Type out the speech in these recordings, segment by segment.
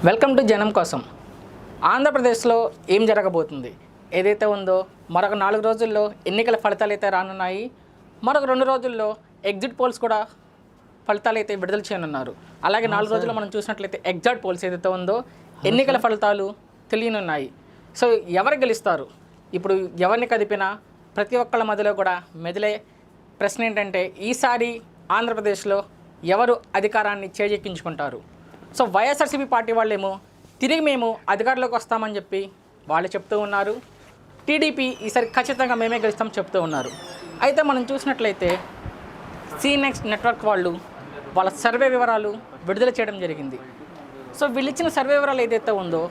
Welcome to జనం కోసం. ఆంధ్రప్రదేశ్లో ఏం జరగబోతుంది ఏదైతే ఉందో మరొక 4 రోజుల్లో ఎన్నికల ఫలితాలు అయితే రానున్నాయి. మరొక 2 రోజుల్లో ఎగ్జిట్ పోల్స్ కూడా ఫలితాలు అయితే విడుదల చేయనున్నారు. అలాగే 4 రోజుల్లో మనం చూసినట్లయితే ఎగ్జిట్ పోల్స్ ఏదైతే ఉందో ఎన్నికల ఫలితాలు తెలియనున్నాయి. సో ఎవరు గెలుస్తారు, ఇప్పుడు ఎవరిని కదిపినా ప్రతి ఒక్కళ్ళ మధ్యలో కూడా మెదిలే ప్రశ్న ఏంటంటే ఈసారి ఆంధ్రప్రదేశ్లో ఎవరు అధికారాన్ని చేజెక్కించుకుంటారు. సో వైఎస్ఆర్సీపీ పార్టీ వాళ్ళేమో తిరిగి మేము అధికారంలోకి వస్తామని చెప్పి వాళ్ళు చెప్తూ ఉన్నారు. టీడీపీ ఈసారి ఖచ్చితంగా మేమే గెలుస్తాం చెప్తూ ఉన్నారు. అయితే మనం చూసినట్లయితే సీనెక్స్ట్ నెట్వర్క్ వాళ్ళు వాళ్ళ సర్వే వివరాలు విడుదల చేయడం జరిగింది. సో వీళ్ళు ఇచ్చిన సర్వే వివరాలు ఏదైతే ఉందో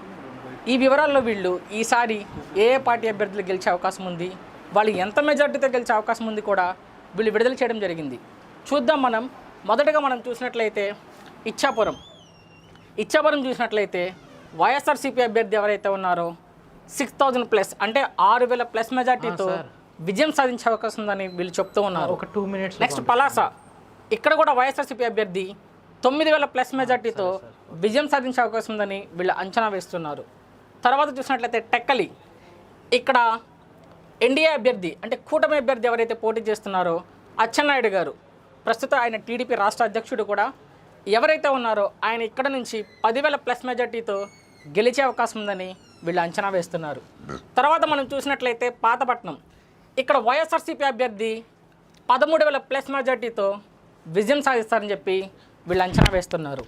ఈ వివరాల్లో వీళ్ళు ఈసారి ఏ పార్టీ అభ్యర్థులు గెలిచే అవకాశం ఉంది, వాళ్ళు ఎంత మెజార్టీతో గెలిచే అవకాశం ఉంది కూడా వీళ్ళు విడుదల చేయడం జరిగింది. చూద్దాం. మొదటగా మనం చూసినట్లయితే ఇచ్చాపురం చూసినట్లయితే వైఎస్ఆర్సీపీ అభ్యర్థి ఎవరైతే ఉన్నారో 6000+ అంటే 6000+ మెజార్టీతో విజయం సాధించే అవకాశం ఉందని వీళ్ళు చెప్తూ ఉన్నారు. ఒక 2 minutes. నెక్స్ట్ పలాస, ఇక్కడ కూడా వైఎస్ఆర్సీపీ అభ్యర్థి 9000+ మెజార్టీతో విజయం సాధించే అవకాశం ఉందని వీళ్ళు అంచనా వేస్తున్నారు. తర్వాత చూసినట్లయితే టెక్కలి, ఇక్కడ ఎన్డీఏ అభ్యర్థి అంటే కూటమి అభ్యర్థి ఎవరైతే పోటీ చేస్తున్నారో అచ్చెన్నాయుడు గారు, ప్రస్తుతం ఆయన టీడీపీ రాష్ట్ర అధ్యక్షుడు కూడా, ఎవరైతే ఉన్నారో ఆయన ఇక్కడ నుంచి 10,000+ మెజార్టీతో గెలిచే అవకాశం ఉందని వీళ్ళు అంచనా వేస్తున్నారు. తర్వాత మనం చూసినట్లయితే పాతపట్నం, ఇక్కడ వైఎస్ఆర్సీపీ అభ్యర్థి 13,000+ మెజార్టీతో విజయం సాధిస్తారని చెప్పి వీళ్ళు అంచనా వేస్తున్నారు.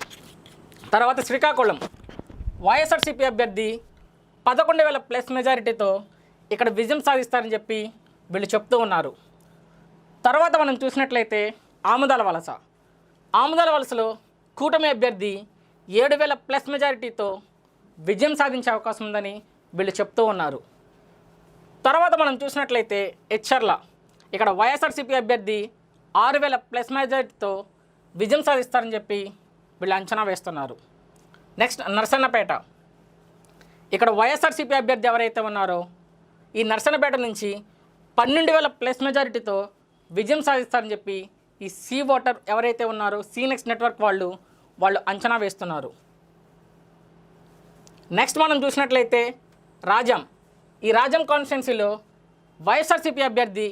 తర్వాత శ్రీకాకుళం, వైఎస్ఆర్సీపీ అభ్యర్థి 11,000+ మెజారిటీతో ఇక్కడ విజయం సాధిస్తారని చెప్పి వీళ్ళు చెప్తూ ఉన్నారు. తర్వాత మనం చూసినట్లయితే ఆముదాల వలసలో కూటమి అభ్యర్థి 7,000+ మెజారిటీతో విజయం సాధించే అవకాశం ఉందని వీళ్ళు చెప్తూ ఉన్నారు. తర్వాత మనం చూసినట్లయితే ఎచ్చర్ల, ఇక్కడ వైఎస్ఆర్సీపీ అభ్యర్థి 6,000+ మెజారిటీతో విజయం సాధిస్తారని చెప్పి వీళ్ళు అంచనా వేస్తున్నారు. నెక్స్ట్ నర్సన్నపేట, ఇక్కడ వైఎస్ఆర్సీపీ అభ్యర్థి ఎవరైతే ఉన్నారో ఈ నర్సన్నపేట నుంచి 12,000+ మెజారిటీతో విజయం సాధిస్తారని చెప్పి ఈ సీ ఓటర్ ఎవరైతే ఉన్నారో సీనెక్స్ట్ నెట్వర్క్ వాళ్ళు అంచనా వేస్తున్నారు. నెక్స్ట్ మనం చూసినట్లయితే ఈ రాజం కాన్స్టిట్యున్సీలో వైఎస్ఆర్సీపీ అభ్యర్థి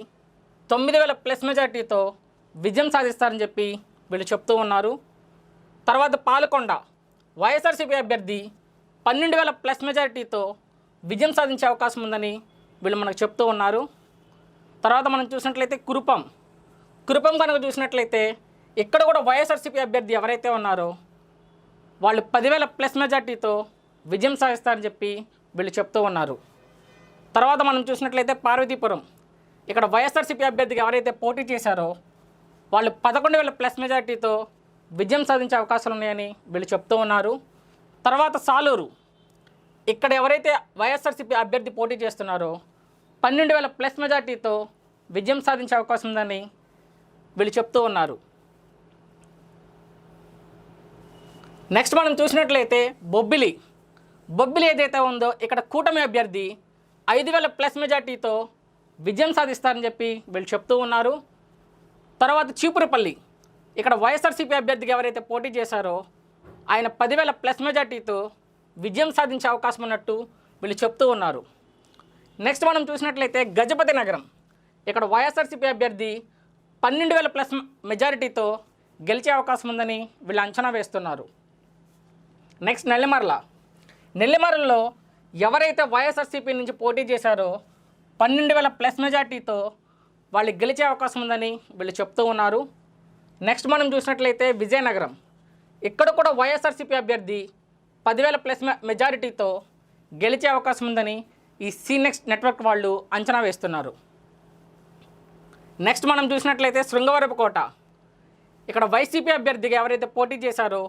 9,000+ మెజార్టీతో విజయం సాధిస్తారని చెప్పి వీళ్ళు చెప్తూ ఉన్నారు. తర్వాత పాలకొండ, వైఎస్ఆర్సీపీ అభ్యర్థి 12,000+ మెజారిటీతో విజయం సాధించే అవకాశం ఉందని వీళ్ళు మనకు చెప్తూ ఉన్నారు. తర్వాత మనం చూసినట్లయితే కురుపం కనుక చూసినట్లయితే ఇక్కడ కూడా వైఎస్ఆర్సీపీ అభ్యర్థి ఎవరైతే ఉన్నారో వాళ్ళు 10,000+ మెజార్టీతో విజయం సాధిస్తారని చెప్పి వీళ్ళు చెప్తూ ఉన్నారు. తర్వాత మనం చూసినట్లయితే పార్వతీపురం, ఇక్కడ వైఎస్ఆర్సీపీ అభ్యర్థికి ఎవరైతే పోటీ చేశారో వాళ్ళు 11,000+ మెజార్టీతో విజయం సాధించే అవకాశాలు ఉన్నాయని వీళ్ళు చెప్తూ ఉన్నారు. తర్వాత సాలూరు, ఇక్కడ ఎవరైతే వైఎస్ఆర్సీపీ అభ్యర్థి పోటీ చేస్తున్నారో 12,000+ మెజార్టీతో విజయం సాధించే అవకాశం ఉందని వీళ్ళు చెప్తూ ఉన్నారు. నెక్స్ట్ మనం చూసినట్లయితే బొబ్బిలి ఏదైతే ఉందో ఇక్కడ కూటమి అభ్యర్థి 5,000+ మెజార్టీతో విజయం సాధిస్తారని చెప్పి వీళ్ళు చెప్తూ ఉన్నారు. తర్వాత చీపురుపల్లి, ఇక్కడ వైఎస్ఆర్సీపీ అభ్యర్థికి ఎవరైతే పోటీ చేశారో ఆయన 10,000+ మెజార్టీతో విజయం సాధించే అవకాశం ఉన్నట్టు వీళ్ళు చెప్తూ ఉన్నారు. నెక్స్ట్ మనం చూసినట్లయితే గజపతి నగరం, ఇక్కడ వైఎస్ఆర్సీపీ అభ్యర్థి 12,000+ మెజారిటీతో గెలిచే అవకాశం ఉందని వీళ్ళు అంచనా వేస్తున్నారు. నెక్స్ట్ నెల్లిమర్లలో ఎవరైతే వైఎస్ఆర్సీపీ నుంచి పోటీ చేశారో 12,000+ మెజార్టీతో వాళ్ళు గెలిచే అవకాశం ఉందని వీళ్ళు చెప్తూ ఉన్నారు. నెక్స్ట్ మనం చూసినట్లయితే విజయనగరం, ఇక్కడ కూడా వైఎస్ఆర్సీపీ అభ్యర్థి 10,000+ మెజారిటీతో గెలిచే అవకాశం ఉందని ఈ సీనెక్స్ట్ నెట్వర్క్ వాళ్ళు అంచనా వేస్తున్నారు. నెక్స్ట్ మనం చూసినట్లయితే శృంగవరపుకోట, ఇక్కడ వైసీపీ అభ్యర్థిగా ఎవరైతే పోటీ చేశారో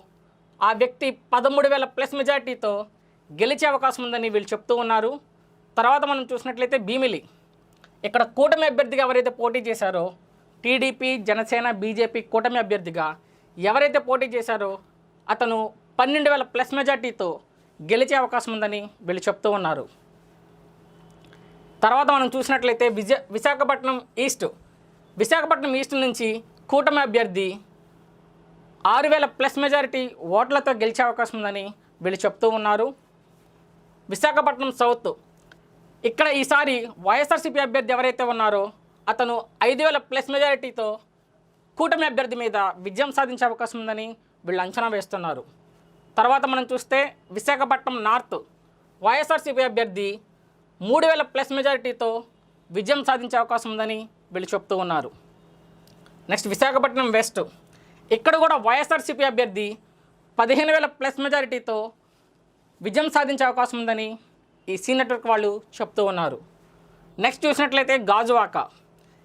ఆ వ్యక్తి 13,000+ మెజార్టీతో గెలిచే అవకాశం ఉందని వీళ్ళు చెప్తూ ఉన్నారు. తర్వాత మనం చూసినట్లయితే భీమిలి, ఇక్కడ కూటమి అభ్యర్థిగా ఎవరైతే పోటీ చేశారో టీడీపీ జనసేన బీజేపీ కూటమి అభ్యర్థిగా ఎవరైతే పోటీ చేశారో అతను 12,000+ మెజార్టీతో గెలిచే అవకాశం ఉందని వీళ్ళు చెప్తూ ఉన్నారు. తర్వాత మనం చూసినట్లయితే విశాఖపట్నం ఈస్ట్ నుంచి కూటమి అభ్యర్థి 6,000+ మెజారిటీ ఓట్లతో గెలిచే అవకాశం ఉందని వీళ్ళు చెప్తూ ఉన్నారు. విశాఖపట్నం సౌత్, ఇక్కడ ఈసారి వైఎస్ఆర్సీపీ అభ్యర్థి ఎవరైతే ఉన్నారో అతను 5,000+ మెజారిటీతో కూటమి అభ్యర్థి మీద విజయం సాధించే అవకాశం ఉందని వీళ్ళు అంచనా వేస్తున్నారు. తర్వాత మనం చూస్తే విశాఖపట్నం నార్త్, వైఎస్ఆర్సీపీ అభ్యర్థి 3,000+ మెజారిటీతో విజయం సాధించే అవకాశం ఉందని వీళ్ళు చెప్తూ ఉన్నారు. నెక్స్ట్ విశాఖపట్నం వెస్ట్, ఇక్కడ కూడా వైఎస్ఆర్సీపీ అభ్యర్థి 15,000+ మెజారిటీతో విజయం సాధించే అవకాశం ఉందని ఈ సీ నెట్వర్క్ వాళ్ళు చెప్తూ ఉన్నారు. నెక్స్ట్ చూసినట్లయితే గాజువాక,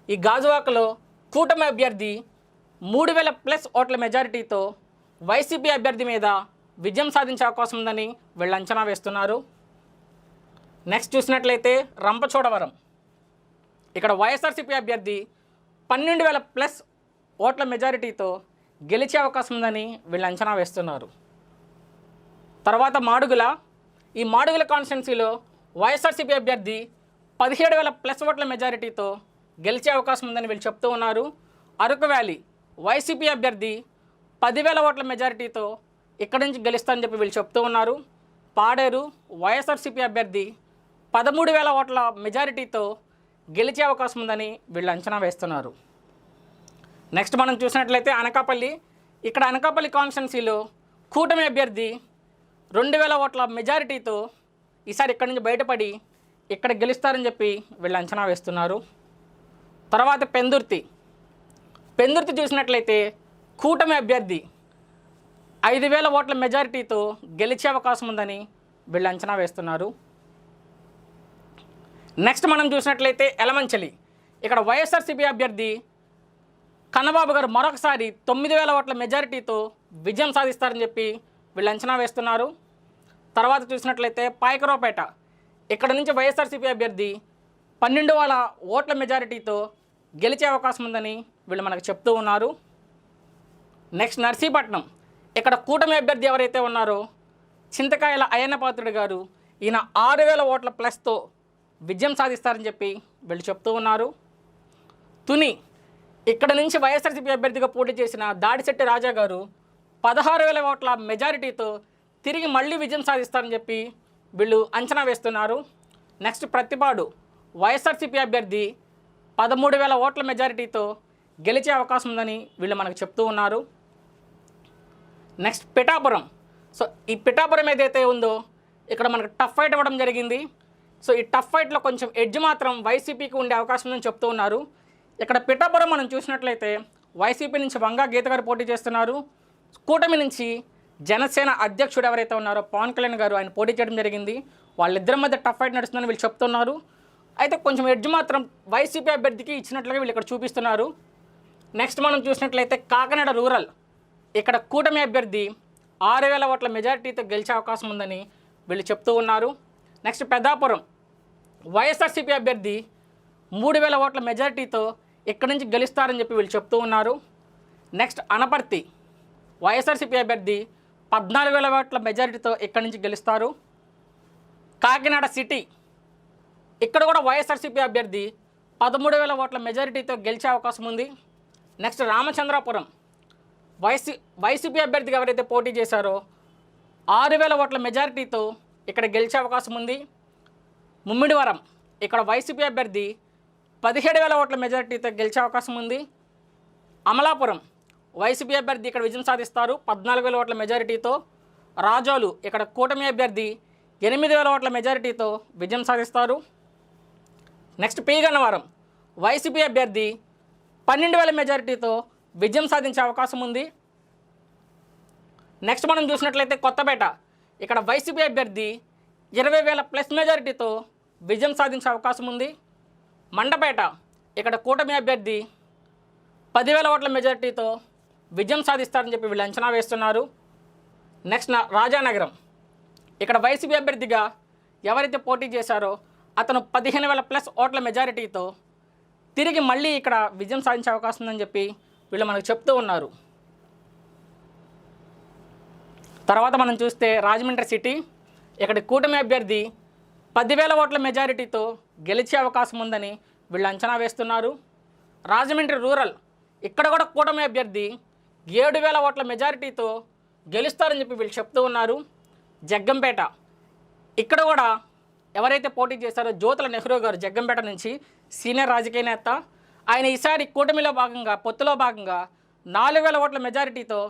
ఈ గాజువాకలో కూటమి అభ్యర్థి 3,000+ ఓట్ల మెజారిటీతో వైసీపీ అభ్యర్థి మీద విజయం సాధించే అవకాశం ఉందని వీళ్ళు అంచనా వేస్తున్నారు. నెక్స్ట్ చూసినట్లయితే రంపచోడవరం, ఇక్కడ వైఎస్ఆర్సీపీ అభ్యర్థి 12,000+ ఓట్ల మెజారిటీతో గెలిచే అవకాశం ఉందని వీళ్ళు అంచనా వేస్తున్నారు. తర్వాత మాడుగుల, ఈ మాడుగుల కాన్స్టిట్యున్సీలో వైఎస్ఆర్సీపీ అభ్యర్థి 17,000+ ఓట్ల మెజారిటీతో గెలిచే అవకాశం ఉందని వీళ్ళు చెప్తూ ఉన్నారు. అరకు వ్యాలీ, వైసీపీ అభ్యర్థి 10,000 ఓట్ల మెజారిటీతో ఇక్కడి నుంచి గెలుస్తారని చెప్పి వీళ్ళు చెప్తూ ఉన్నారు. పాడేరు, వైఎస్ఆర్సీపీ అభ్యర్థి 13,000 ఓట్ల మెజారిటీతో గెలిచే అవకాశం ఉందని వీళ్ళు అంచనా వేస్తున్నారు. నెక్స్ట్ మనం చూసినట్లయితే అనకాపల్లి, ఇక్కడ అనకాపల్లి కాన్స్టిట్యున్సీలో కూటమి అభ్యర్థి 2,000 ఓట్ల మెజారిటీతో ఈసారి ఇక్కడి నుంచి బయటపడి ఇక్కడ గెలుస్తారని చెప్పి వీళ్ళు అంచనా వేస్తున్నారు. తర్వాత పెందుర్తి చూసినట్లయితే కూటమి అభ్యర్థి 5,000 ఓట్ల మెజారిటీతో గెలిచే అవకాశం ఉందని వీళ్ళు అంచనా వేస్తున్నారు. నెక్స్ట్ మనం చూసినట్లయితే ఎలమంచలి, ఇక్కడ వైఎస్ఆర్సీపీ అభ్యర్థి కన్నబాబు గారు మరొకసారి 9,000 ఓట్ల మెజారిటీతో విజయం సాధిస్తారని చెప్పి వీళ్ళు అంచనా వేస్తున్నారు. తర్వాత చూసినట్లయితే పాయకరావుపేట, ఇక్కడ నుంచి వైఎస్ఆర్సీపీ అభ్యర్థి 12,000 ఓట్ల మెజారిటీతో గెలిచే అవకాశం ఉందని వీళ్ళు మనకు చెప్తూ ఉన్నారు. నెక్స్ట్ నర్సీపట్నం, ఇక్కడ కూటమి అభ్యర్థి ఎవరైతే ఉన్నారో చింతకాయల అయ్యన్న పాత్రుడు గారు, ఈయన 6,000 ఓట్ల ప్లస్తో విజయం సాధిస్తారని చెప్పి వీళ్ళు చెప్తూ ఉన్నారు. తుని, ఇక్కడ నుంచి వైఎస్ఆర్సీపీ అభ్యర్థిగా పోటీ చేసిన దాడిశెట్టి రాజా గారు 16,000 ఓట్ల మెజారిటీతో తిరిగి మళ్ళీ విజయం సాధిస్తారని చెప్పి వీళ్ళు అంచనా వేస్తున్నారు. నెక్స్ట్ ప్రతిపాడు, వైఎస్ఆర్సీపీ అభ్యర్థి 13,000 ఓట్ల మెజారిటీతో గెలిచే అవకాశం ఉందని వీళ్ళు మనకు చెప్తూ ఉన్నారు. నెక్స్ట్ పిఠాపురం, సో ఈ పిఠాపురం ఏదైతే ఉందో ఇక్కడ మనకు టఫ్ ఫైట్ ఇవ్వడం జరిగింది. సో ఈ టఫ్ ఫైట్లో కొంచెం ఎడ్జ్ మాత్రం వైసీపీకి ఉండే అవకాశం ఉందని చెప్తూ ఉన్నారు. ఇక్కడ పిఠాపురం మనం చూసినట్లయితే వైసీపీ నుంచి వంగా గీత గారు పోటీ చేస్తున్నారు. కూటమి నుంచి జనసేన అధ్యక్షుడు ఎవరైతే ఉన్నారో పవన్ కళ్యాణ్ గారు, ఆయన పోటీ చేయడం జరిగింది. వాళ్ళిద్దరి మధ్య టఫ్ ఫైట్ నడుస్తుందని వీళ్ళు చెప్తున్నారు. అయితే కొంచెం ఎడ్జ్ మాత్రం వైసీపీ అభ్యర్థికి ఇచ్చినట్లుగా వీళ్ళు ఇక్కడ చూపిస్తున్నారు. నెక్స్ట్ మనం చూసినట్లయితే కాకినాడ రూరల్, ఇక్కడ కూటమి అభ్యర్థి 6,000 ఓట్ల మెజారిటీతో గెలిచే అవకాశం ఉందని వీళ్ళు చెప్తూ ఉన్నారు. నెక్స్ట్ పెద్దాపురం, వైఎస్ఆర్సీపీ అభ్యర్థి 3,000 ఓట్ల మెజారిటీతో ఇక్కడి నుంచి గెలుస్తారని చెప్పి వీళ్ళు చెప్తూ ఉన్నారు. నెక్స్ట్ అనపర్తి, వైఎస్ఆర్సీపీ అభ్యర్థి 14,000 ఓట్ల మెజారిటీతో ఇక్కడి నుంచి గెలుస్తారు. కాకినాడ సిటీ, ఇక్కడ కూడా వైఎస్ఆర్సీపీ అభ్యర్థి 13,000 ఓట్ల మెజారిటీతో గెలిచే అవకాశం ఉంది. నెక్స్ట్ రామచంద్రాపురం, వైసీపీ అభ్యర్థిగా ఎవరైతే పోటీ చేశారో 6,000 ఓట్ల మెజారిటీతో ఇక్కడ గెలిచే అవకాశం ఉంది. ముమ్మిడివరం, ఇక్కడ వైసీపీ అభ్యర్థి 17,000 ఓట్ల మెజారిటీతో గెలిచే అవకాశం ఉంది. అమలాపురం, వైసీపీ అభ్యర్థి ఇక్కడ విజయం సాధిస్తారు 14,000 ఓట్ల మెజారిటీతో. రాజోలు, ఇక్కడ కూటమి అభ్యర్థి 8,000 ఓట్ల మెజారిటీతో విజయం సాధిస్తారు. నెక్స్ట్ పి గన్నవరం, వైసీపీ అభ్యర్థి 12,000 మెజారిటీతో విజయం సాధించే అవకాశం ఉంది. నెక్స్ట్ మనం చూసినట్లయితే కొత్తపేట, ఇక్కడ వైసీపీ అభ్యర్థి 20,000+ మెజారిటీతో విజయం సాధించే అవకాశం ఉంది. మండపేట, ఇక్కడ కూటమి అభ్యర్థి 10,000 ఓట్ల మెజారిటీతో విజయం సాధిస్తారని చెప్పి వీళ్ళు అంచనా వేస్తున్నారు. నెక్స్ట్ రాజానగరం, ఇక్కడ వైసీపీ అభ్యర్థిగా ఎవరైతే పోటీ చేశారో అతను 15,000+ ఓట్ల మెజారిటీతో తిరిగి మళ్ళీ ఇక్కడ విజయం సాధించే అవకాశం ఉందని చెప్పి వీళ్ళు మనకు చెప్తూ ఉన్నారు. తర్వాత మనం చూస్తే రాజమండ్రి సిటీ, ఇక్కడ కూటమి అభ్యర్థి 10,000 ఓట్ల మెజారిటీతో గెలిచే అవకాశం ఉందని వీళ్ళు అంచనా వేస్తున్నారు. రాజమండ్రి రూరల్, ఇక్కడ కూడా కూటమి అభ్యర్థి 7,000 ఓట్ల మెజారిటీతో గెలుస్తారని చెప్పి వీళ్ళు చెప్తూ ఉన్నారు. జగ్గంపేట ఇక్కడ కూడా ఎవరైతే పోటీ చేశారో జ్యోతుల నెహ్రూ గారు జగ్గంపేట నుంచి సీనియర్ రాజకీయ నేత, ఆయన ఈసారి కూటమిలో భాగంగా పొత్తులో భాగంగా 4,000 ఓట్ల మెజారిటీతో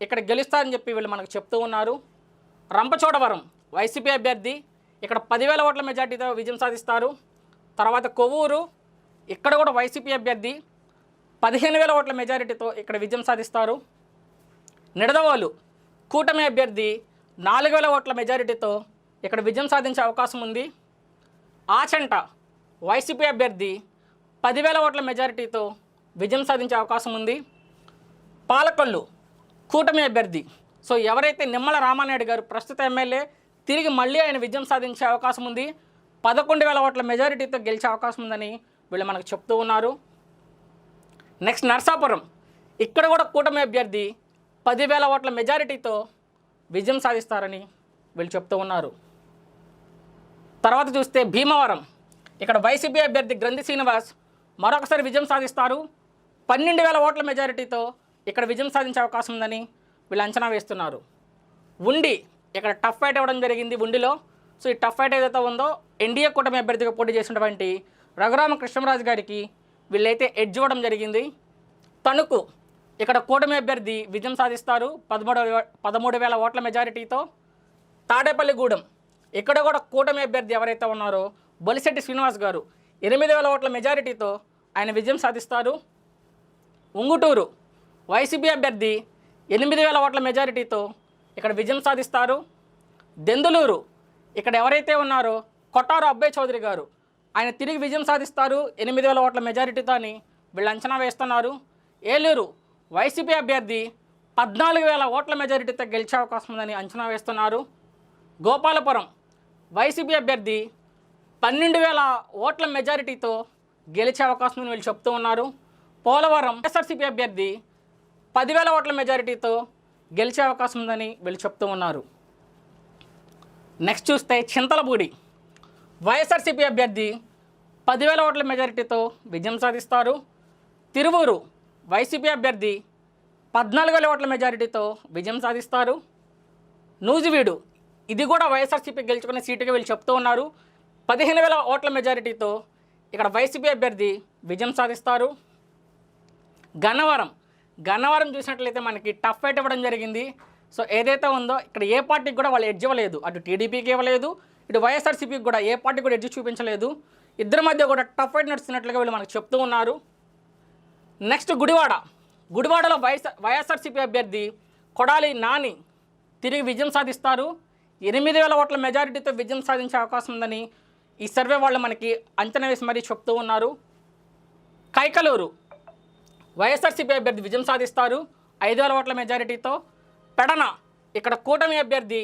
ఇక్కడ గెలుస్తారని చెప్పి వీళ్ళు మనకు చెప్తూ ఉన్నారు. రంపచోడవరం వైసీపీ అభ్యర్థి ఇక్కడ 10,000 ఓట్ల మెజారిటీతో విజయం సాధిస్తారు. తర్వాత కొవ్వూరు ఇక్కడ కూడా వైసీపీ అభ్యర్థి 15,000 ఓట్ల మెజారిటీతో ఇక్కడ విజయం సాధిస్తారు. నిడదవోలు కూటమి అభ్యర్థి 4,000 ఓట్ల మెజారిటీతో ఇక్కడ విజయం సాధించే అవకాశం ఉంది. ఆచంట వైసీపీ అభ్యర్థి 10,000 ఓట్ల మెజారిటీతో విజయం సాధించే అవకాశం ఉంది. పాలకొల్లు కూటమి అభ్యర్థి సో ఎవరైతే నిమ్మల రామానాయుడు గారు ప్రస్తుత ఎమ్మెల్యే తిరిగి మళ్ళీ ఆయన విజయం సాధించే అవకాశం ఉంది. 11,000 ఓట్ల మెజారిటీతో గెలిచే అవకాశం ఉందని వీళ్ళు మనకు చెప్తూ ఉన్నారు. నెక్స్ట్ నర్సాపురం ఇక్కడ కూడా కూటమి అభ్యర్థి 10,000 ఓట్ల మెజారిటీతో విజయం సాధిస్తారని వీళ్ళు చెప్తూ ఉన్నారు. తర్వాత చూస్తే భీమవరం ఇక్కడ వైసీపీ అభ్యర్థి గ్రంథి శ్రీనివాస్ మరొకసారి విజయం సాధిస్తారు. 12,000 ఓట్ల మెజారిటీతో ఇక్కడ విజయం సాధించే అవకాశం ఉందని వీళ్ళు అంచనా వేస్తున్నారు. ఉండి ఇక్కడ టఫ్ ఫైట్ ఇవ్వడం జరిగింది ఉండిలో. సో ఈ టఫ్ ఫైట్ ఏదైతే ఉందో ఎన్డీఏ కూటమి అభ్యర్థిగా పోటీ చేసినటువంటి రఘురామ కృష్ణరాజు గారికి వీళ్ళైతే ఎడ్జ్ ఇవ్వడం జరిగింది. తణుకు ఇక్కడ కూటమి అభ్యర్థి విజయం సాధిస్తారు 13,000 ఓట్ల మెజారిటీతో. తాడేపల్లిగూడెం ఇక్కడ కూడా కూటమి అభ్యర్థి ఎవరైతే ఉన్నారో బొలిశెట్టి శ్రీనివాస్ గారు 8,000 ఓట్ల మెజారిటీతో ఆయన విజయం సాధిస్తారు. ఉంగుటూరు వైసీపీ అభ్యర్థి 8,000 ఓట్ల మెజారిటీతో ఇక్కడ విజయం సాధిస్తారు. దెందులూరు ఇక్కడ ఎవరైతే ఉన్నారో కొట్టారు అబ్బాయి చౌదరి గారు ఆయన తిరిగి విజయం సాధిస్తారు 8,000 ఓట్ల మెజారిటీతో అని వీళ్ళు అంచనా వేస్తున్నారు. ఏలూరు వైసీపీ అభ్యర్థి 14,000 ఓట్ల మెజారిటీతో గెలిచే అవకాశం ఉందని అంచనా వేస్తున్నారు. గోపాలపురం వైసీపీ అభ్యర్థి 12,000 ఓట్ల మెజారిటీతో గెలిచే అవకాశం ఉందని వీళ్ళు చెప్తూ ఉన్నారు. పోలవరం వైఎస్ఆర్సీపీ అభ్యర్థి 10,000 ఓట్ల మెజారిటీతో గెలిచే అవకాశం ఉందని వీళ్ళు చెప్తూ ఉన్నారు. నెక్స్ట్ చూస్తే చింతలపూడి వైఎస్ఆర్సీపీ అభ్యర్థి 10,000 ఓట్ల మెజారిటీతో విజయం సాధిస్తారు. తిరువూరు వైసీపీ అభ్యర్థి 14,000 ఓట్ల మెజారిటీతో విజయం సాధిస్తారు. నూజివీడు ఇది కూడా వైఎస్ఆర్సీపీ గెలుచుకునే సీటుగా వీళ్ళు చెప్తూ ఉన్నారు. 15,000 ఓట్ల మెజారిటీతో ఇక్కడ వైసీపీ అభ్యర్థి విజయం సాధిస్తారు. గన్నవరం చూసినట్లయితే మనకి టఫ్ ఫైట్ ఇవ్వడం జరిగింది. సో ఏదైతే ఉందో ఇక్కడ ఏ పార్టీకి కూడా వాళ్ళు ఎడ్జ్ ఇవ్వలేదు, అటు టీడీపీకి ఇవ్వలేదు, ఇటు వైఎస్ఆర్సీపీకి కూడా ఏ పార్టీ కూడా ఎడ్జ్ చూపించలేదు. ఇద్దరి మధ్య కూడా టఫ్ ఫైట్ నడుస్తున్నట్లుగా వీళ్ళు మనకు చెప్తూ ఉన్నారు. నెక్స్ట్ గుడివాడలో వైఎస్ఆర్సీపీ అభ్యర్థి కొడాలి నాని తిరిగి విజయం సాధిస్తారు. 8,000 ఓట్ల మెజారిటీతో విజయం సాధించే అవకాశం ఉందని ఈ సర్వే వాళ్ళు మనకి అంచనా వేసి మరీ చెప్తూ ఉన్నారు. కైకలూరు వైఎస్ఆర్సీపీ అభ్యర్థి విజయం సాధిస్తారు 5,000 ఓట్ల మెజారిటీతో. పెడన ఇక్కడ కూటమి అభ్యర్థి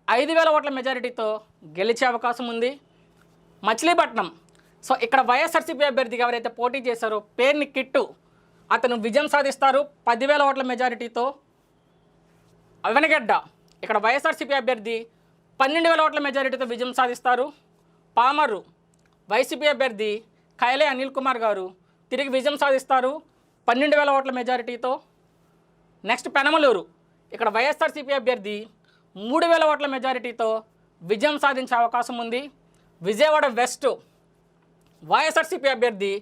5,000 ఓట్ల మెజారిటీతో గెలిచే అవకాశం ఉంది. మచిలీపట్నం సో ఇక్కడ వైఎస్ఆర్సీపీ అభ్యర్థిగా ఎవరైతే పోటీ చేశారో పేర్ని కిట్టు అతను విజయం సాధిస్తారు 10,000 ఓట్ల మెజారిటీతో. అవెనగడ్డ ఇక్కడ వైఎస్ఆర్సీపీ అభ్యర్థి 12,000 ఓట్ల మెజారిటీతో విజయం సాధిస్తారు. పామరు వైసీపీ అభ్యర్థి కైలే అనిల్ కుమార్ గారు తిరిగి విజయం సాధిస్తారు 12,000 ఓట్ల మెజారిటీతో. నెక్స్ట్ పెనమలూరు ఇక్కడ వైఎస్ఆర్సీపీ అభ్యర్థి 3,000 ఓట్ల మెజారిటీతో విజయం సాధించే అవకాశం ఉంది. విజయవాడ వెస్ట్ వైఎస్ఆర్సీపీ అభ్యర్థి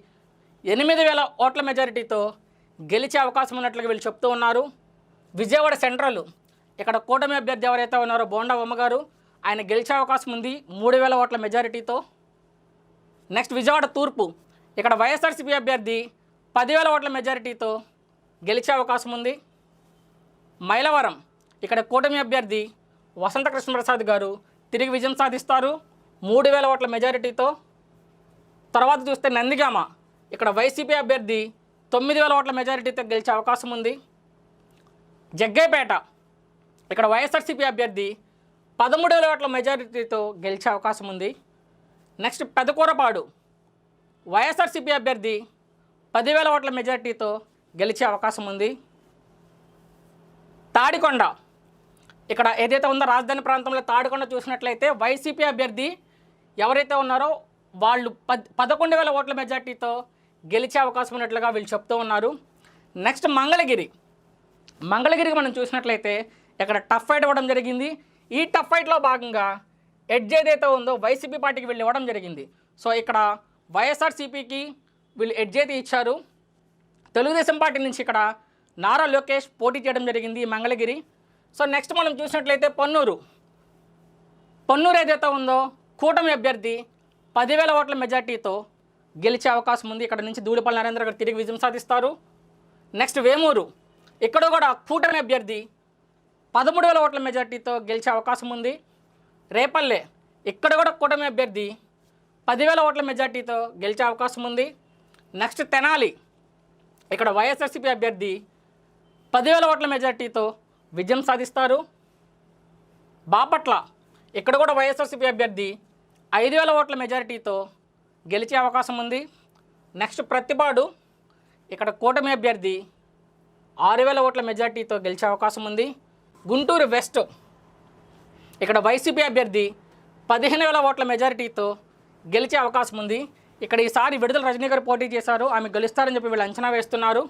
8,000 ఓట్ల మెజారిటీతో గెలిచే అవకాశం ఉన్నట్లుగా వీళ్ళు చెప్తూ ఉన్నారు. విజయవాడ సెంట్రల్ ఇక్కడ కూటమి అభ్యర్థి ఎవరైతే ఉన్నారో బోండా ఉమ్మగారు ఆయన గెలిచే అవకాశం ఉంది 3,000 ఓట్ల మెజారిటీతో. నెక్స్ట్ విజయవాడ తూర్పు ఇక్కడ వైఎస్ఆర్సీపీ అభ్యర్థి 10,000 ఓట్ల మెజారిటీతో గెలిచే అవకాశం ఉంది. మైలవరం ఇక్కడ కూటమి అభ్యర్థి వసంత కృష్ణప్రసాద్ గారు తిరిగి విజయం సాధిస్తారు 3,000 ఓట్ల మెజారిటీతో. తర్వాత చూస్తే నందిగామ ఇక్కడ వైసీపీ అభ్యర్థి 9,000 ఓట్ల మెజారిటీతో గెలిచే అవకాశం ఉంది. జగ్గైపేట ఇక్కడ వైఎస్ఆర్సీపీ అభ్యర్థి 13,000 ఓట్ల మెజారిటీతో గెలిచే అవకాశం ఉంది. నెక్స్ట్ పెదకూరపాడు వైఎస్ఆర్సీపీ అభ్యర్థి 10,000 ఓట్ల మెజారిటీతో గెలిచే అవకాశం ఉంది. తాడికొండ ఇక్కడ ఏదైతే ఉందో రాజధాని ప్రాంతంలో తాడికొండ చూసినట్లయితే వైసీపీ అభ్యర్థి ఎవరైతే ఉన్నారో వాళ్ళు 11,000 ఓట్ల మెజార్టీతో గెలిచే అవకాశం ఉన్నట్లుగా వీళ్ళు చెప్తూ ఉన్నారు. నెక్స్ట్ మంగళగిరి మంగళగిరికి మనం చూసినట్లయితే ఇక్కడ టఫ్ ఫైట్ ఇవ్వడం జరిగింది. ఈ టఫ్ ఫైట్లో భాగంగా ఎడ్జ్ ఏదైతే ఉందో వైసీపీ పార్టీకి వీళ్ళు ఇవ్వడం జరిగింది. సో ఇక్కడ వైఎస్ఆర్సీపీకి వీళ్ళు ఎడ్జ్ అయితే ఇచ్చారు. తెలుగుదేశం పార్టీ నుంచి ఇక్కడ నారా లోకేష్ పోటీ చేయడం జరిగింది మంగళగిరి. సో నెక్స్ట్ మనం చూసినట్లయితే పొన్నూరు ఏదైతే ఉందో కూటమి అభ్యర్థి 10,000 ఓట్ల మెజార్టీతో గెలిచే అవకాశం ఉంది. ఇక్కడ నుంచి ధూళిపల్లి నరేంద్ర గారు తిరిగి విజయం సాధిస్తారు. నెక్స్ట్ వేమూరు, ఇక్కడ కూడా కూటమి అభ్యర్థి 13,000 ఓట్ల మెజార్టీతో గెలిచే అవకాశం ఉంది. రేపల్లె, ఇక్కడ కూడా కూటమి అభ్యర్థి 10,000 ఓట్ల మెజార్టీతో గెలిచే అవకాశం ఉంది. నెక్స్ట్ తెనాలి, ఇక్కడ వైఎస్ఆర్సీపీ అభ్యర్థి 10,000 ఓట్ల మెజార్టీతో విజయం సాధిస్తారు. బాపట్ల, ఇక్కడ కూడా వైఎస్ఆర్సీపీ అభ్యర్థి 5,000 ఓట్ల మెజారిటీతో గెలిచే అవకాశం ఉంది. నెక్స్ట్ ప్రతిపాడు, ఇక్కడ కూటమి అభ్యర్థి 6,000 ఓట్ల మెజారిటీతో గెలిచే అవకాశం ఉంది. గుంటూరు వెస్ట్, ఇక్కడ వైసీపీ అభ్యర్థి 15,000 ఓట్ల మెజారిటీతో గెలిచే అవకాశం ఉంది. ఇక్కడ ఈసారి విడుదల రజనీ గారు పోటీ చేశారు, ఆమె గెలుస్తారని చెప్పి వీళ్ళు అంచనా వేస్తున్నారు.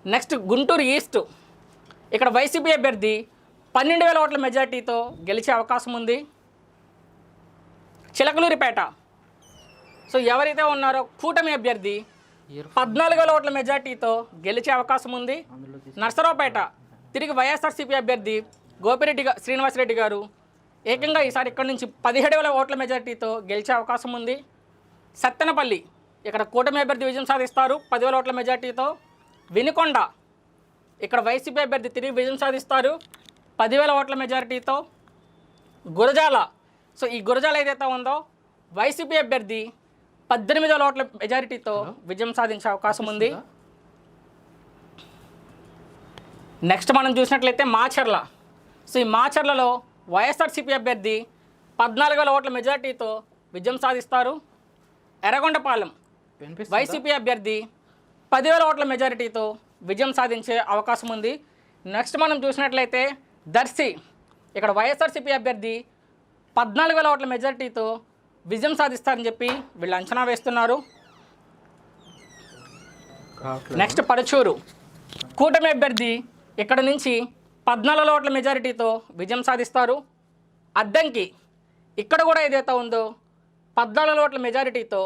నెక్స్ట్ గుంటూరు ఈస్ట్, ఇక్కడ వైసీపీ అభ్యర్థి 12,000 ఓట్ల మెజార్టీతో గెలిచే అవకాశం ఉంది. చిలకలూరిపేట, సో ఎవరైతే ఉన్నారో కూటమి అభ్యర్థి 14,000 ఓట్ల మెజార్టీతో గెలిచే అవకాశం ఉంది. నర్సరావుపేట, తిరిగి వైఎస్ఆర్సీపీ అభ్యర్థి గోపిరెడ్డి శ్రీనివాసరెడ్డి గారు ఏకంగా ఈసారి ఇక్కడ నుంచి 17,000 ఓట్ల మెజార్టీతో గెలిచే అవకాశం ఉంది. సత్తెనపల్లి, ఇక్కడ కూటమి అభ్యర్థి విజయం సాధిస్తారు 10,000 ఓట్ల మెజార్టీతో. వినుకొండ, ఇక్కడ వైసీపీ అభ్యర్థి తిరిగి విజయం సాధిస్తారు 10,000 ఓట్ల మెజారిటీతో. గురజాల, సో ఈ గురజాల ఏదైతే ఉందో వైసీపీ అభ్యర్థి 18,000 ఓట్ల మెజారిటీతో విజయం సాధించే అవకాశం ఉంది. నెక్స్ట్ మనం చూసినట్లయితే మాచర్ల, సో ఈ మాచర్లలో వైఎస్ఆర్సీపీ అభ్యర్థి 14,000 ఓట్ల మెజారిటీతో విజయం సాధిస్తారు. ఎర్రగొండపాలెం, వైసీపీ అభ్యర్థి 10,000 ఓట్ల మెజారిటీతో విజయం సాధించే అవకాశం ఉంది. నెక్స్ట్ మనం చూసినట్లయితే దర్శి, ఇక్కడ వైఎస్ఆర్సీపీ అభ్యర్థి 14,000 ఓట్ల మెజారిటీతో విజయం సాధిస్తారని చెప్పి వీళ్ళు అంచనా వేస్తున్నారు. నెక్స్ట్ పరుచూరు, కూటమి అభ్యర్థి ఇక్కడ నుంచి 14,000 ఓట్ల మెజారిటీతో విజయం సాధిస్తారు. అద్దంకి, ఇక్కడ కూడా ఏదైతే ఉందో 14,000 ఓట్ల మెజారిటీతో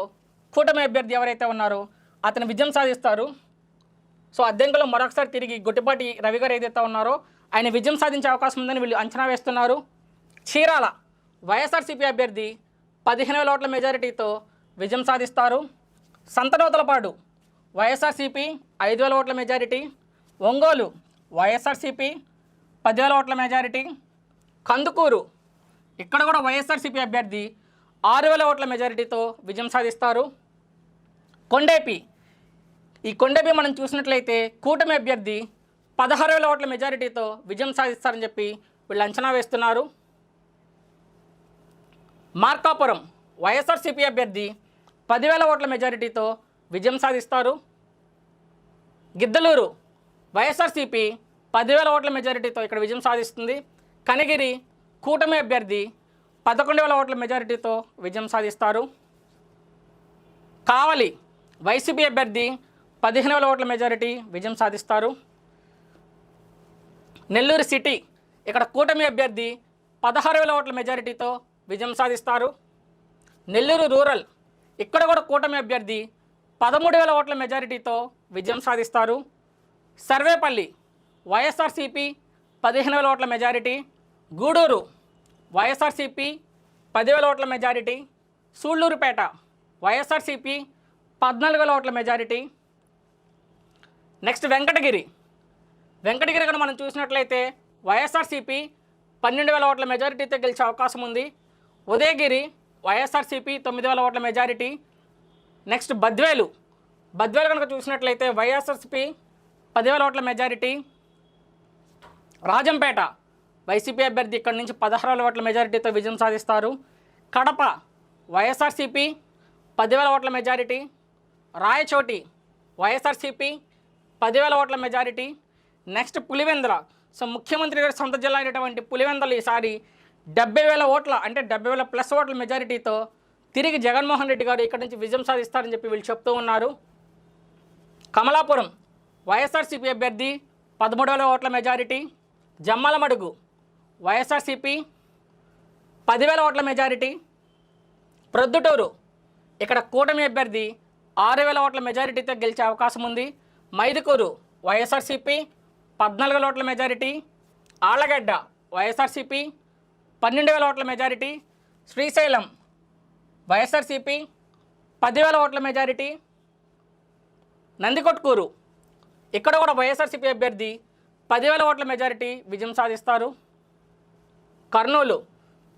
కూటమి అభ్యర్థి ఎవరైతే ఉన్నారో అతను విజయం సాధిస్తారు. సో అద్దెంకలో మరొకసారి తిరిగి గొట్టిపాటి రవి గారు ఏదైతే ఉన్నారో ఆయన విజయం సాధించే అవకాశం ఉందని వీళ్ళు అంచనా వేస్తున్నారు. చీరాల, వైఎస్ఆర్సీపీ అభ్యర్థి 15,000 ఓట్ల మెజారిటీతో విజయం సాధిస్తారు. సంతనూతలపాడు, వైఎస్ఆర్సీపీ 5,000 ఓట్ల మెజారిటీ. ఒంగోలు, వైఎస్ఆర్సీపీ 10,000 ఓట్ల మెజారిటీ. కందుకూరు, ఇక్కడ కూడా వైఎస్ఆర్సీపీ అభ్యర్థి 6,000 ఓట్ల మెజారిటీతో విజయం సాధిస్తారు. కొండేపి, ఈ కొండేపి మనం చూసినట్లయితే కూటమి అభ్యర్థి 16,000 ఓట్ల మెజారిటీతో విజయం సాధిస్తారని చెప్పి వీళ్ళు అంచనా వేస్తున్నారు. మార్కాపురం, వైఎస్ఆర్సీపీ అభ్యర్థి 10,000 ఓట్ల మెజారిటీతో విజయం సాధిస్తారు. గిద్దలూరు, వైఎస్ఆర్సీపీ 10,000 ఓట్ల మెజారిటీతో ఇక్కడ విజయం సాధిస్తుంది. కనిగిరి, కూటమి అభ్యర్థి 11,000 ఓట్ల మెజారిటీతో విజయం సాధిస్తారు. కావలి, వైసీపీ అభ్యర్థి 15,000 ఓట్ల మెజారిటీ విజయం సాధిస్తారు. నెల్లూరు సిటీ, ఇక్కడ కూటమి అభ్యర్థి 16,000 ఓట్ల మెజారిటీతో విజయం సాధిస్తారు. నెల్లూరు రూరల్, ఇక్కడ కూడా కూటమి అభ్యర్థి 13,000 ఓట్ల మెజారిటీతో విజయం సాధిస్తారు. సర్వేపల్లి, వైఎస్ఆర్సీపీ 15,000 ఓట్ల మెజారిటీ. గూడూరు, వైఎస్ఆర్సీపీ 10,000 ఓట్ల మెజారిటీ. సూళ్లూరుపేట, వైఎస్ఆర్సీపీ 14,000 ఓట్ల మెజారిటీ. నెక్స్ట్ వెంకటగిరి కనుక మనం చూసినట్లయితే వైఎస్ఆర్సీపీ 12,000 ఓట్ల మెజారిటీతో గెలిచే అవకాశం ఉంది. ఉదయగిరి, వైఎస్ఆర్సీపీ 9,000 ఓట్ల మెజారిటీ. నెక్స్ట్ బద్వేలు కనుక చూసినట్లయితే వైఎస్ఆర్సీపీ 10,000 ఓట్ల మెజారిటీ. రాజంపేట, వైసీపీ అభ్యర్థి ఇక్కడ నుంచి 16,000 ఓట్ల మెజారిటీతో విజయం సాధిస్తారు. కడప, వైఎస్ఆర్సీపీ 10,000 ఓట్ల మెజారిటీ. రాయచోటి, వైఎస్ఆర్సీపీ 10,000 ఓట్ల మెజారిటీ. నెక్స్ట్ పులివెందుల, సో ముఖ్యమంత్రి గారి సొంత జిల్లా అయినటువంటి పులివెందులు ఈసారి 70,000 ఓట్ల అంటే 70,000+ ఓట్ల మెజారిటీతో తిరిగి జగన్మోహన్ రెడ్డి గారు ఇక్కడ నుంచి విజయం సాధిస్తారని చెప్పి వీళ్ళు చెప్తూ ఉన్నారు. కమలాపురం, వైఎస్ఆర్సీపీ అభ్యర్థి 13,000 ఓట్ల మెజారిటీ. జమ్మలమడుగు వైఎస్ఆర్సీపీ 10,000 ఓట్ల మెజారిటీ. ప్రొద్దుటూరు ఇక్కడ కూటమి అభ్యర్థి 6,000 ఓట్ల మెజారిటీతో గెలిచే అవకాశం ఉంది. మైదుకూరు వైఎస్ఆర్సీపీ 14,000 ఓట్ల మెజారిటీ. ఆళ్లగడ్డ వైఎస్ఆర్సీపీ 12,000 ఓట్ల మెజారిటీ. శ్రీశైలం వైఎస్ఆర్సీపీ 10,000 ఓట్ల మెజారిటీ. నందికొట్కూరు ఇక్కడ కూడా వైఎస్ఆర్సీపీ అభ్యర్థి 10,000 ఓట్ల మెజారిటీ విజయం సాధిస్తారు. కర్నూలు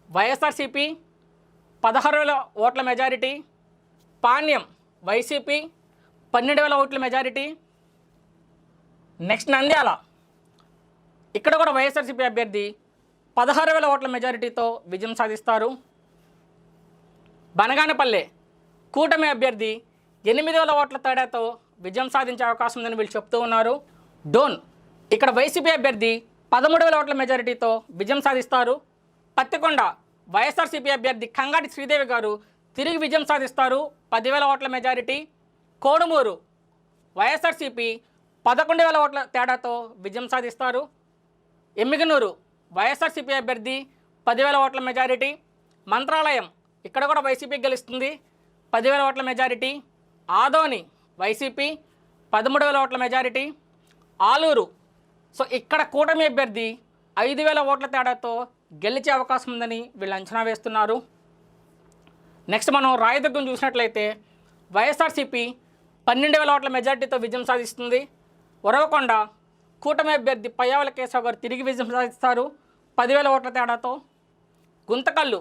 వైఎస్ఆర్సీపీ 16,000 ఓట్ల మెజారిటీ. పాణ్యం వైసీపీ 12,000 ఓట్ల మెజారిటీ. నెక్స్ట్ నంద్యాల ఇక్కడ కూడా వైఎస్ఆర్సీపీ అభ్యర్థి 16,000 ఓట్ల మెజారిటీతో విజయం సాధిస్తారు. బనగానపల్లె కూటమి అభ్యర్థి 8,000 ఓట్ల తేడాతో విజయం సాధించే అవకాశం ఉందని వీళ్ళు చెప్తూ ఉన్నారు. డోన్ ఇక్కడ వైసీపీ అభ్యర్థి 13,000 ఓట్ల మెజారిటీతో విజయం సాధిస్తారు. పత్తికొండ వైఎస్ఆర్సీపీ అభ్యర్థి కంగాటి శ్రీదేవి గారు తిరిగి విజయం సాధిస్తారు, 10,000 ఓట్ల మెజారిటీ. కోడుమూరు వైఎస్ఆర్సీపీ 11,000 ఓట్ల తేడాతో విజయం సాధిస్తారు. ఎమ్మిగనూరు వైఎస్ఆర్సీపీ అభ్యర్థి 10,000 ఓట్ల మెజారిటీ. మంత్రాలయం ఇక్కడ కూడా వైసీపీ గెలుస్తుంది, 10,000 ఓట్ల మెజారిటీ. ఆదోని వైసీపీ 13,000 ఓట్ల మెజారిటీ. ఆలూరు సో ఇక్కడ కూటమి అభ్యర్థి 5,000 ఓట్ల తేడాతో గెలిచే అవకాశం ఉందని వీళ్ళు అంచనా వేస్తున్నారు. నెక్స్ట్ మనం రాయదుర్గం చూసినట్లయితే వైఎస్ఆర్సీపీ 12,000 ఓట్ల మెజారిటీతో విజయం సాధిస్తుంది. ఉరవకొండ కూటమి అభ్యర్థి పయ్యావుల కేశవ్ గారు తిరిగి విజయం సాధిస్తారు, 10,000 ఓట్ల తేడాతో. గుంతకల్లు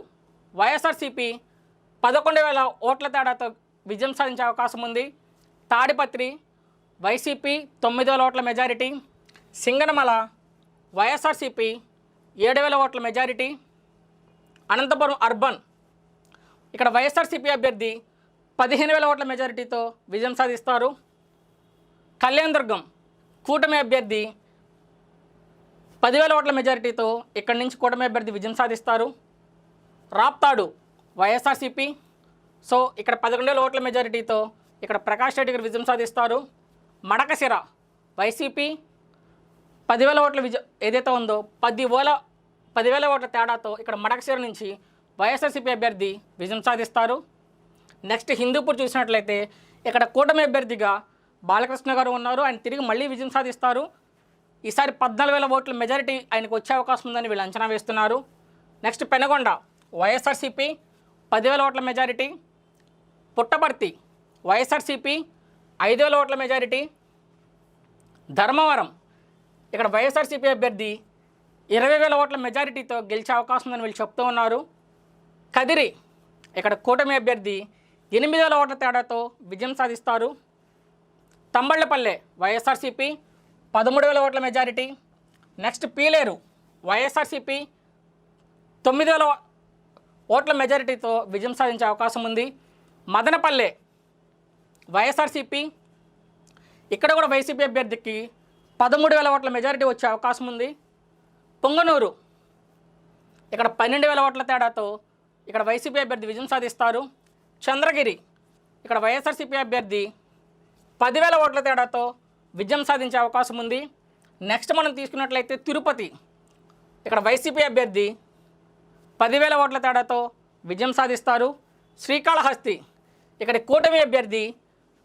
వైఎస్ఆర్సీపీ 11,000 ఓట్ల తేడాతో విజయం సాధించే అవకాశం ఉంది. తాడిపత్రి వైసీపీ 9,000 ఓట్ల మెజారిటీ. సింగనమల వైఎస్ఆర్సీపీ 7,000 ఓట్ల మెజారిటీ. అనంతపురం అర్బన్ ఇక్కడ వైఎస్ఆర్సీపీ అభ్యర్థి 15,000 ఓట్ల మెజారిటీతో విజయం సాధిస్తారు. కళ్యాణదుర్గం కూటమి అభ్యర్థి 10,000 ఓట్ల మెజారిటీతో ఇక్కడి నుంచి కూటమి అభ్యర్థి విజయం సాధిస్తారు. రాప్తాడు వైఎస్ఆర్సీపీ సో ఇక్కడ 11,000 ఓట్ల మెజారిటీతో ఇక్కడ ప్రకాష్ రెడ్డి గారు విజయం సాధిస్తారు. మడకశిర వైసీపీ 10,000 ఓట్ల ఏదైతే ఉందో 10,000 ఓట్ల తేడాతో ఇక్కడ మడకశిర నుంచి వైఎస్ఆర్సీపీ అభ్యర్థి విజయం సాధిస్తారు. నెక్స్ట్ హిందూపూర్ చూసినట్లయితే ఇక్కడ కూటమి అభ్యర్థిగా బాలకృష్ణ గారు ఉన్నారు, ఆయన తిరిగి మళ్ళీ విజయం సాధిస్తారు. ఈసారి 14,000 ఓట్ల మెజారిటీ ఆయనకు వచ్చే అవకాశం ఉందని వీళ్ళు అంచనా వేస్తున్నారు. నెక్స్ట్ పెనగొండ వైఎస్ఆర్సీపీ 10,000 ఓట్ల మెజారిటీ. పుట్టపర్తి వైఎస్ఆర్సీపీ 5,000 ఓట్ల మెజారిటీ. ధర్మవరం ఇక్కడ వైఎస్ఆర్సీపీ అభ్యర్థి 20,000 ఓట్ల మెజారిటీతో గెలిచే అవకాశం ఉందని వీళ్ళు చెప్తూ ఉన్నారు. కదిరి ఇక్కడ కూటమి అభ్యర్థి 8,000 ఓట్ల తేడాతో విజయం సాధిస్తారు. తంబళ్లపల్లె వైఎస్ఆర్సీపీ 13,000 ఓట్ల మెజారిటీ. నెక్స్ట్ పీలేరు వైఎస్ఆర్సీపీ 9,000 ఓట్ల మెజారిటీతో విజయం సాధించే అవకాశం ఉంది. మదనపల్లె వైఎస్ఆర్సీపీ ఇక్కడ కూడా వైసీపీ అభ్యర్థికి 13,000 ఓట్ల మెజారిటీ వచ్చే అవకాశం ఉంది. పొంగనూరు ఇక్కడ 12,000 ఓట్ల తేడాతో ఇక్కడ వైసీపీ అభ్యర్థి విజయం సాధిస్తారు. చంద్రగిరి ఇక్కడ వైఎస్ఆర్సీపీ అభ్యర్థి 10,000 ఓట్ల తేడాతో విజయం సాధించే అవకాశం ఉంది. నెక్స్ట్ మనం తీసుకున్నట్లయితే తిరుపతి ఇక్కడ వైసీపీ అభ్యర్థి 10,000 ఓట్ల తేడాతో విజయం సాధిస్తారు. శ్రీకాళహస్తి ఇక్కడ కూటమి అభ్యర్థి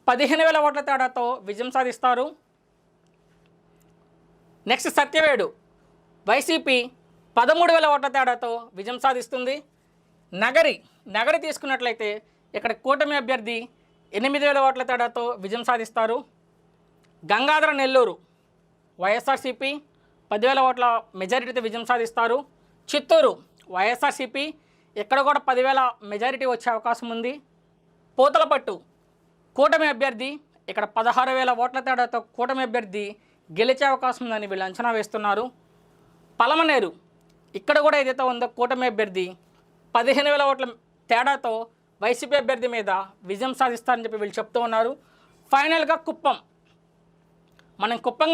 15,000 ఓట్ల తేడాతో విజయం సాధిస్తారు. నెక్స్ట్ సత్యవేడు వైసీపీ 13,000 ఓట్ల తేడాతో విజయం సాధిస్తుంది. నగరి తీసుకున్నట్లయితే ఇక్కడ కూటమి అభ్యర్థి 8,000 ఓట్ల తేడాతో విజయం సాధిస్తారు. గంగాధర నెల్లూరు వైఎస్ఆర్సీపీ 10,000 ఓట్ల మెజారిటీతో విజయం సాధిస్తారు. చిత్తూరు వైఎస్ఆర్సీపీ ఇక్కడ కూడా 10,000 మెజారిటీ వచ్చే అవకాశం ఉంది. పూతలపట్టు కూటమి అభ్యర్థి ఇక్కడ 16,000 ఓట్ల తేడాతో కూటమి అభ్యర్థి గెలిచే అవకాశం ఉందని వీళ్ళు అంచనా వేస్తున్నారు. పలమనేరు ఇక్కడ కూడా ఏదైతే ఉందో కూటమి అభ్యర్థి 15,000 ఓట్ల తేడాతో వైసీపీ అభ్యర్థి మీద విజయం సాధిస్తారని చెప్పి వీళ్ళు చెప్తూ ఉన్నారు. ఫైనల్గా కుప్పం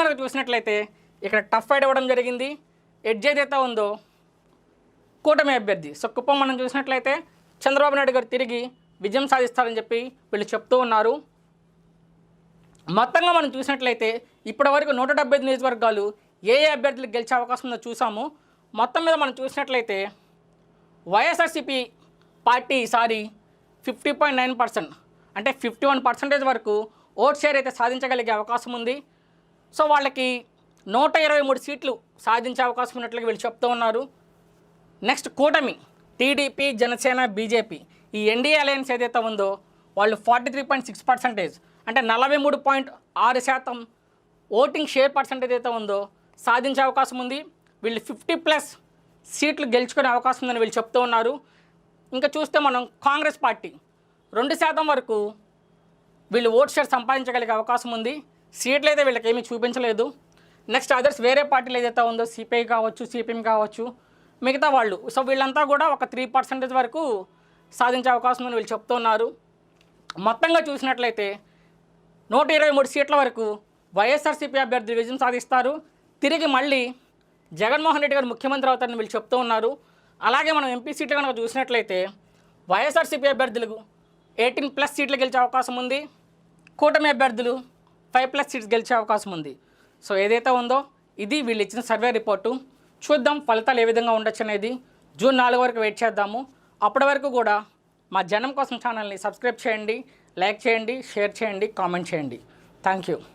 కనుక చూసినట్లయితే ఇక్కడ టఫ్ ఫైట్ ఇవ్వడం జరిగింది. ఎడ్జ్ ఏదైతే ఉందో కూటమి అభ్యర్థి సో కుప్పం మనం చూసినట్లయితే చంద్రబాబు నాయుడు గారు తిరిగి విజయం సాధిస్తారని చెప్పి వీళ్ళు చెప్తూ ఉన్నారు. మొత్తంగా మనం చూసినట్లయితే ఇప్పటి వరకు 175 నియోజకవర్గాలు ఏ అభ్యర్థులు గెలిచే అవకాశం ఉందో చూసాము. మొత్తం మీద మనం చూసినట్లయితే వైఎస్ఆర్సీపీ పార్టీ ఈసారి 50.9% అంటే 51% వరకు ఓట్ షేర్ అయితే సాధించగలిగే అవకాశం ఉంది. సో వాళ్ళకి 123 సీట్లు సాధించే అవకాశం ఉన్నట్లుగా వీళ్ళు చెప్తూ ఉన్నారు. నెక్స్ట్ కూటమి టీడీపీ, జనసేన, బీజేపీ ఈ ఎన్డీఏ అలయన్స్ ఏదైతే ఉందో వాళ్ళు 43.6% అంటే 43.6% ఓటింగ్ షేర్ పర్సెంటేజ్ అయితే ఉందో సాధించే అవకాశం ఉంది. వీళ్ళు 50+ సీట్లు గెలుచుకునే అవకాశం ఉందని వీళ్ళు చెప్తూ ఉన్నారు. ఇంకా చూస్తే మనం కాంగ్రెస్ పార్టీ 2% వరకు వీళ్ళు ఓట్ షేర్ సంపాదించగలిగే అవకాశం ఉంది. సీట్లు అయితే వీళ్ళకి ఏమీ చూపించలేదు. నెక్స్ట్ అదర్స్ వేరే పార్టీలు ఏదైతే ఉందో సిపిఐ కావచ్చు, సిపిఎం కావచ్చు, మిగతా వాళ్ళు సో వీళ్ళంతా కూడా ఒక 3% వరకు సాధించే అవకాశం ఉందని వీళ్ళు చెప్తున్నారు. మొత్తంగా చూసినట్లయితే 123 సీట్ల వరకు వైఎస్ఆర్సీపీ అభ్యర్థులు విజయం సాధిస్తారు. తిరిగి మళ్ళీ జగన్మోహన్ రెడ్డి గారు ముఖ్యమంత్రి అవుతారని వీళ్ళు చెప్తూ ఉన్నారు. అలాగే మనం ఎంపీ సీట్లు కనుక చూసినట్లయితే వైఎస్ఆర్సీపీ అభ్యర్థులకు 18+ సీట్లు గెలిచే అవకాశం ఉంది. కూటమి అభ్యర్థులు 5+ సీట్స్ గెలిచే అవకాశం ఉంది. సో ఏదైతే ఉందో ఇది వీళ్ళు ఇచ్చిన సర్వే రిపోర్టు. చూద్దాం ఫలితాలు ఏ విధంగా ఉండొచ్చు అనేది. జూన్ 4 వరకు వెయిట్ చేద్దాము. అప్పటి వరకు కూడా మా జనం కోసం ఛానల్ని సబ్స్క్రైబ్ చేయండి, లైక్ చేయండి, షేర్ చేయండి, కామెంట్ చేయండి. Thank you.